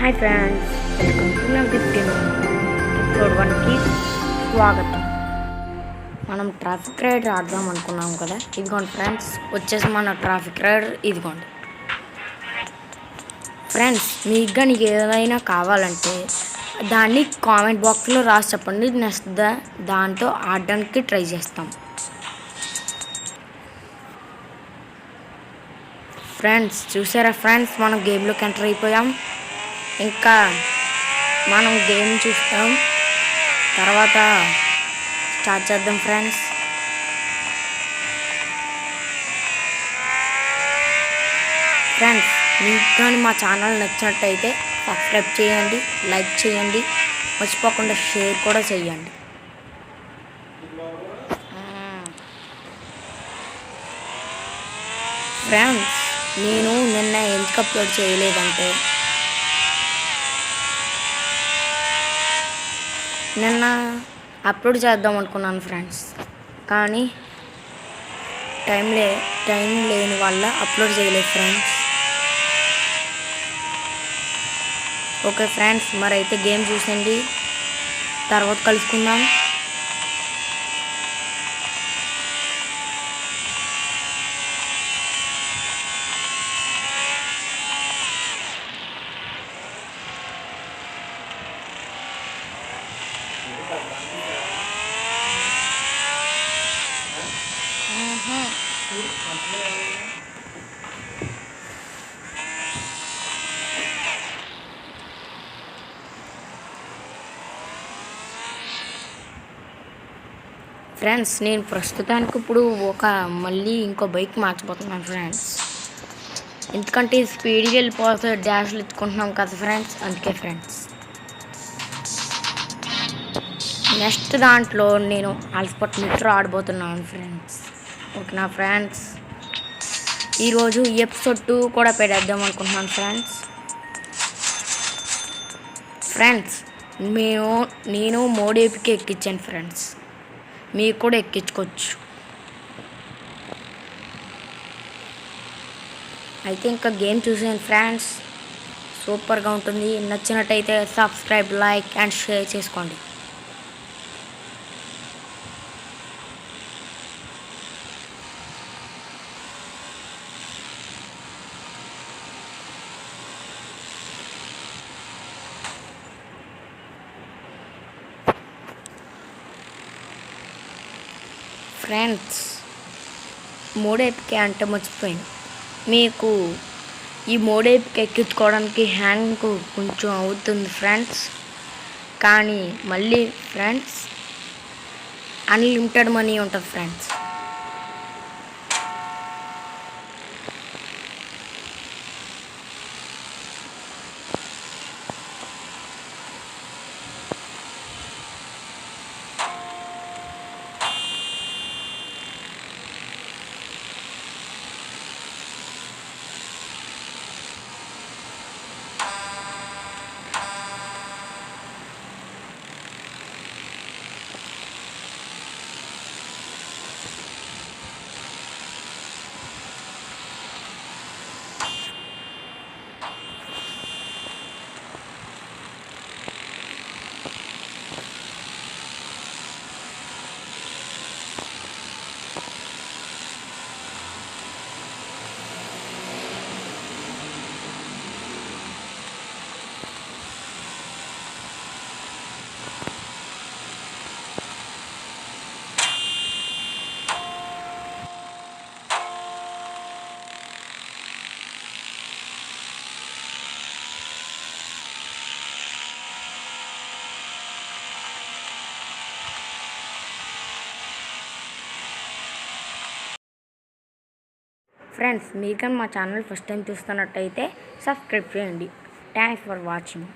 Hi friends, welcome to నవ్విత్ gaming. Episode 1కి స్వాగతం. మనం ట్రాఫిక్ రైడ్ ఆడదాం అనుకున్నాం కదా. ఇదిగోండి ఫ్రెండ్స్, వచ్చేసి మన ట్రాఫిక్ రైడ్ ఇదిగోండి. ఫ్రెండ్స్, మీకు కానీ ఏదైనా కావాలంటే దాన్ని కామెంట్ బాక్స్లో రాసి చెప్పండి. నెక్స్ట్ దాంతో ఆడడానికి ట్రై చేస్తాం. ఫ్రెండ్స్ చూసారా ఫ్రెండ్స్, మనం గేమ్లోకి ఎంటర్ అయిపోయాం. ఇంకా మనం గేమ్ చూస్తాం, తర్వాత స్టార్ట్ చేద్దాం ఫ్రెండ్స్. మీకు కానీ మా ఛానల్ నచ్చినట్టయితే సబ్స్క్రైబ్ చేయండి, లైక్ చేయండి, మర్చిపోకుండా షేర్ కూడా చేయండి. ఫ్రెండ్స్, నేను నిన్న ఎందుకు అప్లోడ్ చేయలేదంటే, నిన్న అప్లోడ్ చేద్దాం అనుకున్నాను ఫ్రెండ్స్, కానీ టైం లేని వల్ల అప్లోడ్ చేయలేదు ఫ్రెండ్స్. ఓకే ఫ్రెండ్స్, మరి అయితే గేమ్ చూసండి, తర్వాత కలుసుకుందాం. ఫ్రెండ్స్, నేను ప్రస్తుతానికి ఇప్పుడు మళ్ళీ ఇంకో బైక్ మార్చిపోతున్నాను ఫ్రెండ్స్. ఎందుకంటే స్పీడ్గా వెళ్ళిపోతే డాష్లు ఎత్తుకుంటున్నాం కదా ఫ్రెండ్స్, అందుకే ఫ్రెండ్స్. నెక్స్ట్ దాంట్లో నేను ఆల్స్పాట్ నిట్రో ఆడబోతున్నాను ఫ్రెండ్స్. ఓకేనా ఫ్రెండ్స్, ఈరోజు ఎపిసోడ్ 2 కూడా పెట్టేద్దాం అనుకుంటున్నాను ఫ్రెండ్స్. నేను మోడేపికి ఎక్కించాను ఫ్రెండ్స్, మీరు కూడా ఎక్కించుకోవచ్చు. అయితే ఇంకా గేమ్ చూసాను ఫ్రెండ్స్, సూపర్గా ఉంటుంది. నచ్చినట్టయితే సబ్స్క్రైబ్, లైక్ అండ్ షేర్ చేసుకోండి. ఫ్రెండ్స్, మోడేపికే అంటే మర్చిపోయాను, మీకు ఈ మోడేపికి ఎక్కించుకోవడానికి హ్యాండ్కు కొంచెం అవుతుంది ఫ్రెండ్స్. కానీ మళ్ళీ ఫ్రెండ్స్ అన్లిమిటెడ్ మనీ ఉంటుంది ఫ్రెండ్స్. ఫ్రెండ్స్, మీరు కానీ మా ఛానల్ ఫస్ట్ టైం చూస్తున్నట్టయితే సబ్స్క్రైబ్ చేయండి. Thanks for watching.